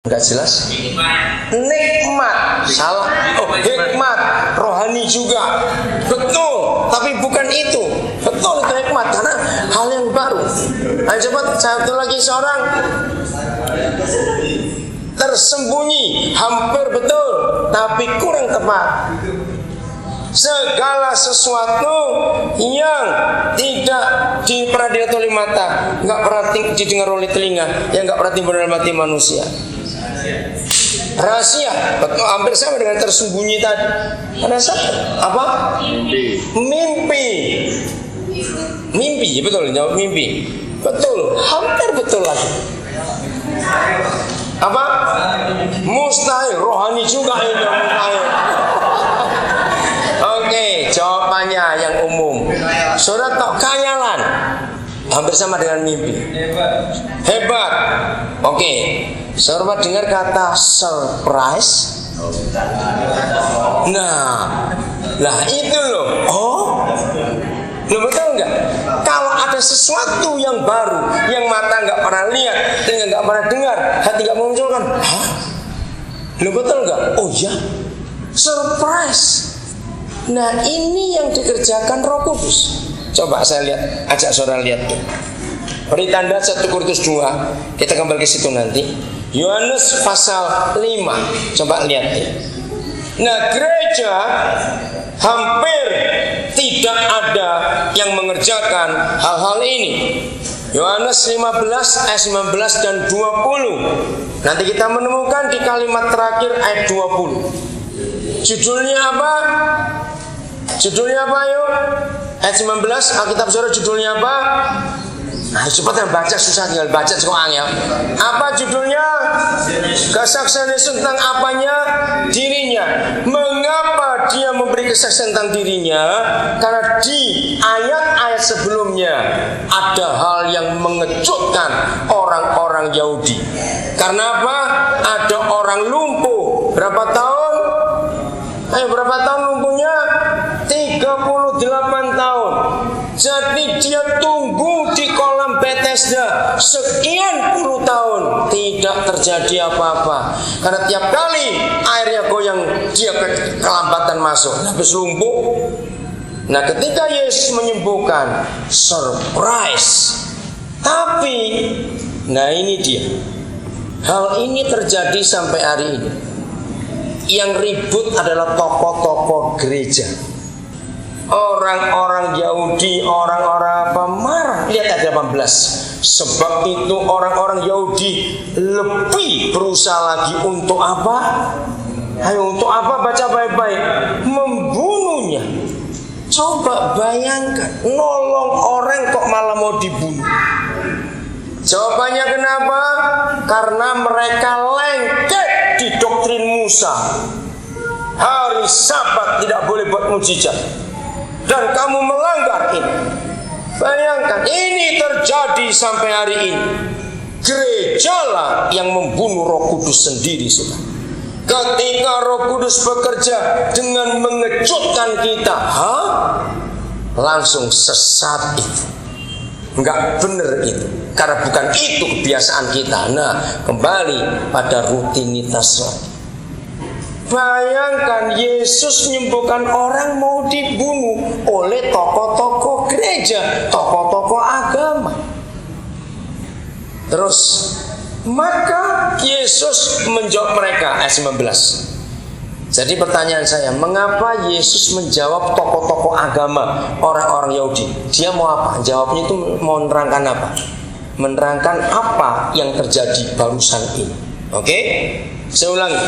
Enggak jelas. Nikmat. Salah. Oh, hikmat. Rohani juga. Betul. Tapi bukan itu. Betul itu hikmat. Karena hal yang baru. Ayo coba satu lagi seorang. Tersembunyi. Hampir betul. Tapi kurang tepat. Segala sesuatu yang tidak pernah dilihat oleh mata, nggak pernah didengar oleh telinga, yang nggak pernah timbul dalam hati manusia. Rahasia, betul, hampir sama dengan tersembunyi tadi. Ada apa? Mimpi, betul, jawab mimpi. Betul, hampir betul lagi. Apa? Mustahil, rohani juga ini mustahil. Oke, jawabannya yang umum. Surat khayalan hampir sama dengan mimpi. Hebat. Oke. Saudara dengar kata surprise? Nah itu loh. Oh, betul nggak? Kalau ada sesuatu yang baru, yang mata nggak pernah lihat, telinga nggak pernah dengar, hati nggak memunculkan, hah? Betul nggak? Oh ya, surprise. Nah ini yang dikerjakan Roh Kudus. Coba saya lihat, ajak saudara lihat. Beri tanda 1 Korintus 2. Kita kembali ke situ nanti. Yohanes pasal 5. Coba lihat ya. Nah gereja hampir tidak ada yang mengerjakan hal-hal ini. Yohanes 15 ayat 19 dan 20. Nanti kita menemukan di kalimat terakhir ayat 20. Judulnya apa? Judulnya apa yuk? Ayat 19 Alkitab saudara judulnya apa? Nah, cepat baca, susah tinggal baca sekarang ya. Apa judulnya? Kesaksian Yesus tentang apanya? Dirinya. Mengapa dia memberi kesaksian tentang dirinya? Karena di ayat-ayat sebelumnya ada hal yang mengejutkan orang-orang Yahudi. Karena apa? Ada orang lumpuh. Berapa tahun? Berapa tahun lumpuhnya? 38 tahun. Jadi dia tunggu di kolam Bethesda sekian puluh tahun, tidak terjadi apa-apa. Karena tiap kali airnya goyang, dia kelambatan masuk, habis lumpuh. Nah ketika Yesus menyembuhkan, surprise. Tapi, nah ini dia. Hal ini terjadi sampai hari ini. Yang ribut adalah tokoh-tokoh gereja. Orang-orang Yahudi, orang-orang apa marah. Lihat ayat 18. Sebab itu orang-orang Yahudi lebih berusaha lagi untuk apa? Ayo untuk apa? Baca baik-baik. Membunuhnya. Coba bayangkan, nolong orang kok malah mau dibunuh. Jawabannya kenapa? Karena mereka lengket di doktrin Musa. Hari Sabat tidak boleh buat mujizat. Dan kamu melanggar ini. Bayangkan, ini terjadi sampai hari ini. Gerejalah yang membunuh Roh Kudus sendiri, saudara. Ketika Roh Kudus bekerja dengan mengejutkan kita, langsung sesat itu. Enggak benar itu. Karena bukan itu kebiasaan kita. Nah, kembali pada rutinitas lagi. Bayangkan Yesus menyembuhkan orang mau dibunuh oleh tokoh-tokoh gereja, tokoh-tokoh agama. Terus maka Yesus menjawab mereka ayat 19. Jadi pertanyaan saya, mengapa Yesus menjawab tokoh-tokoh agama, orang-orang Yahudi? Dia mau apa? Jawabnya itu mau menerangkan apa? Menerangkan apa yang terjadi barusan ini. Oke? Saya ulangi.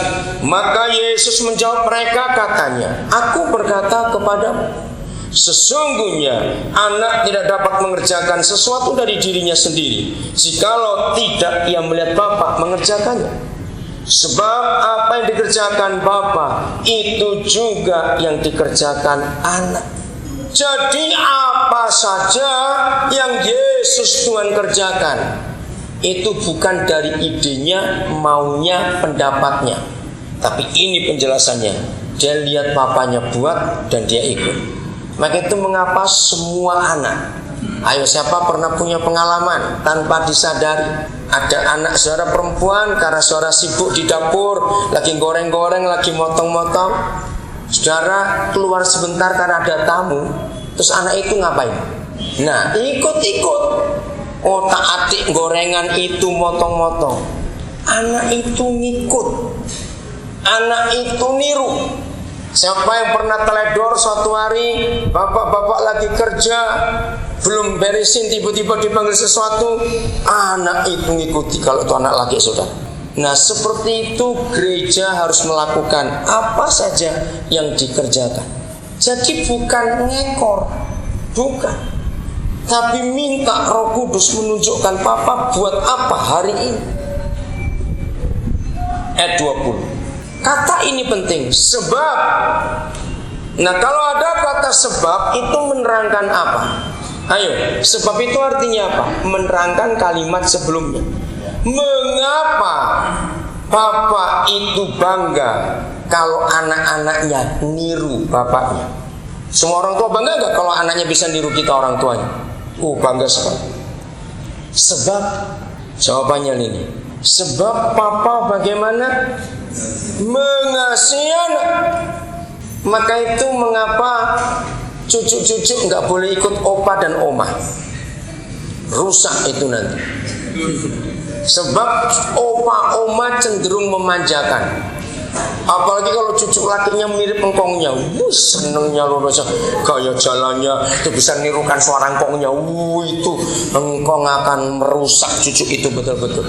Maka Yesus menjawab mereka katanya, aku berkata kepadamu, sesungguhnya anak tidak dapat mengerjakan sesuatu dari dirinya sendiri, jikalau tidak ia melihat Bapa mengerjakannya. Sebab apa yang dikerjakan Bapa, itu juga yang dikerjakan anak. Jadi apa saja yang Yesus Tuhan kerjakan, itu bukan dari idenya, maunya, pendapatnya. Tapi ini penjelasannya. Dia lihat papanya buat dan dia ikut. Maka itu mengapa semua anak Ayo, siapa pernah punya pengalaman tanpa disadari ada anak saudara perempuan karena saudara sibuk di dapur, lagi goreng-goreng, lagi motong-motong, saudara keluar sebentar karena ada tamu, terus anak itu ngapain? Nah, ikut-ikut otak-atik gorengan itu motong-motong. Anak itu ngikut, anak itu niru. Siapa yang pernah teledor suatu hari, bapak-bapak lagi kerja, belum beresin, tiba-tiba dipanggil sesuatu, anak itu ngikuti. Kalau itu anak laki, saudara. Nah, seperti itu gereja harus melakukan apa saja yang dikerjakan. Jadi bukan ngekor, bukan, tapi minta Roh Kudus menunjukkan Papa buat apa hari ini. Ayat 20. Kata ini penting, sebab. Nah, kalau ada kata sebab, itu menerangkan apa? Ayo, sebab itu artinya apa? Menerangkan kalimat sebelumnya. Mengapa Papa itu bangga kalau anak-anaknya niru bapaknya? Semua orang tua bangga gak kalau anaknya bisa niru kita orang tuanya? Bangga sekali. Sebab, jawabannya ini, sebab Papa bagaimana? Mengasihi anak. Maka itu mengapa cucu-cucu nggak boleh ikut opa dan oma? Rusak itu nanti. Sebab opa oma cenderung memanjakan. Apalagi kalau cucu lakinya mirip engkongnya, senengnya luar biasa. Gaya jalannya itu bisa nirukan suara engkongnya. Itu engkong akan merusak cucu itu betul-betul.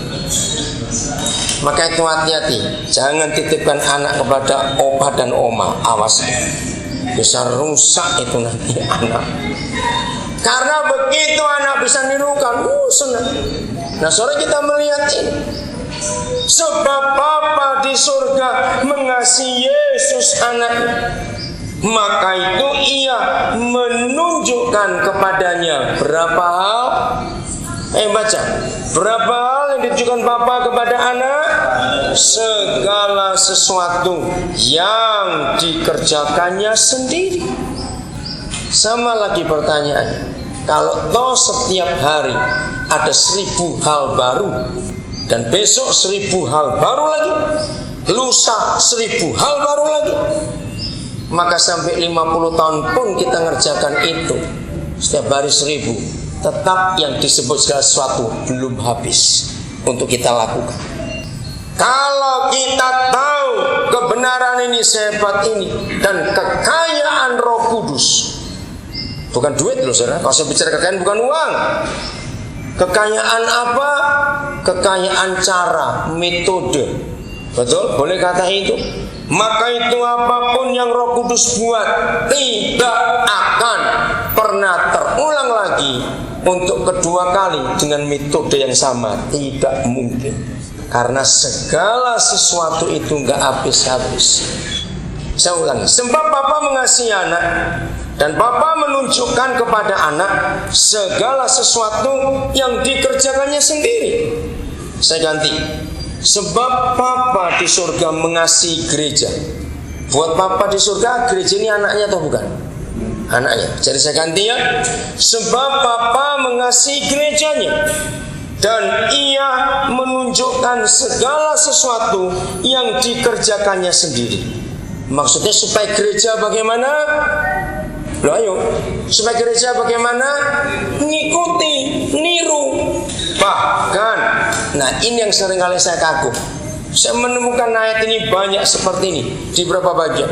Maka itu hati-hati, jangan titipkan anak kepada opa dan oma. Awas, bisa rusak itu nanti anak. Karena begitu anak bisa nirukan, senang. Nah, sore kita melihat ini. Sebab Bapa di surga mengasihi Yesus anaknya, maka itu ia menunjukkan kepadanya berapa hal. Baca, berapa hal yang ditujukan Bapa kepada anak? Segala sesuatu yang dikerjakannya sendiri. Sama lagi pertanyaannya, kalau toh setiap hari ada 1000 hal baru, dan besok 1000 hal baru lagi, lusa 1000 hal baru lagi, maka sampai 50 tahun pun kita ngerjakan itu, setiap hari 1000, tetap yang disebut segala sesuatu belum habis untuk kita lakukan. Kalau kita tahu kebenaran ini, sehebat ini, dan kekayaan Roh Kudus, bukan duit loh saudara. Kalau saya bicara kekayaan bukan uang. Kekayaan apa? Kekayaan cara, metode. Betul? Boleh kata itu? Maka itu apapun yang Roh Kudus buat tidak akan pernah terulang lagi untuk kedua kali dengan metode yang sama. Tidak mungkin. Karena segala sesuatu itu enggak habis-habis. Saya ulangi, sebab Bapa mengasihi anak dan Bapa menunjukkan kepada anak segala sesuatu yang dikerjakannya sendiri. Saya ganti, sebab Bapa di surga mengasihi gereja. Buat Bapa di surga, gereja ini anaknya atau bukan? Anaknya. Jadi saya ganti ya, sebab Bapa mengasihi gerejanya dan ia menunjukkan segala sesuatu yang dikerjakannya sendiri. Maksudnya supaya gereja bagaimana? Loh ayo, supaya gereja bagaimana? Ngikuti, niru. Bahkan, nah ini yang seringkali saya kagum. Saya menemukan ayat ini banyak seperti ini di beberapa bagian.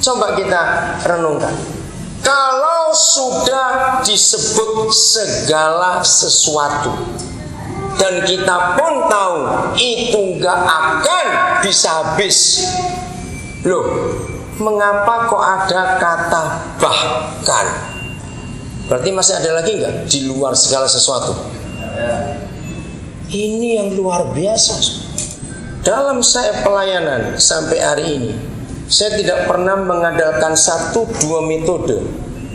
Coba kita renungkan. Kalau sudah disebut segala sesuatu dan kita pun tahu itu gak akan bisa habis, loh, mengapa kok ada kata bahkan? Berarti masih ada lagi nggak di luar segala sesuatu? Ini yang luar biasa. Dalam saya pelayanan sampai hari ini, saya tidak pernah mengandalkan 1-2 metode,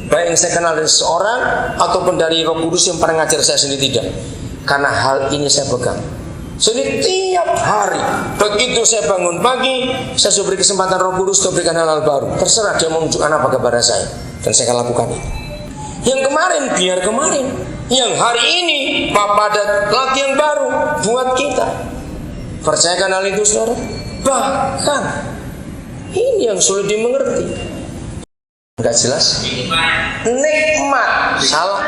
baik yang saya kenal dari seorang ataupun dari Roh Kudus yang pernah ngajar saya sendiri, tidak. Karena hal ini saya pegang. Jadi tiap hari begitu saya bangun pagi, saya sudah beri kesempatan Roh Kudus untuk berikan hal-hal baru. Terserah dia mau menunjukkan apa kepada saya, dan saya akan lakukan itu. Yang kemarin biar kemarin. Yang hari ini Papa ada lagi yang baru buat kita. Percayakan hal itu saudara. Bahkan ini yang sulit dimengerti. Enggak jelas. Nikmat salah.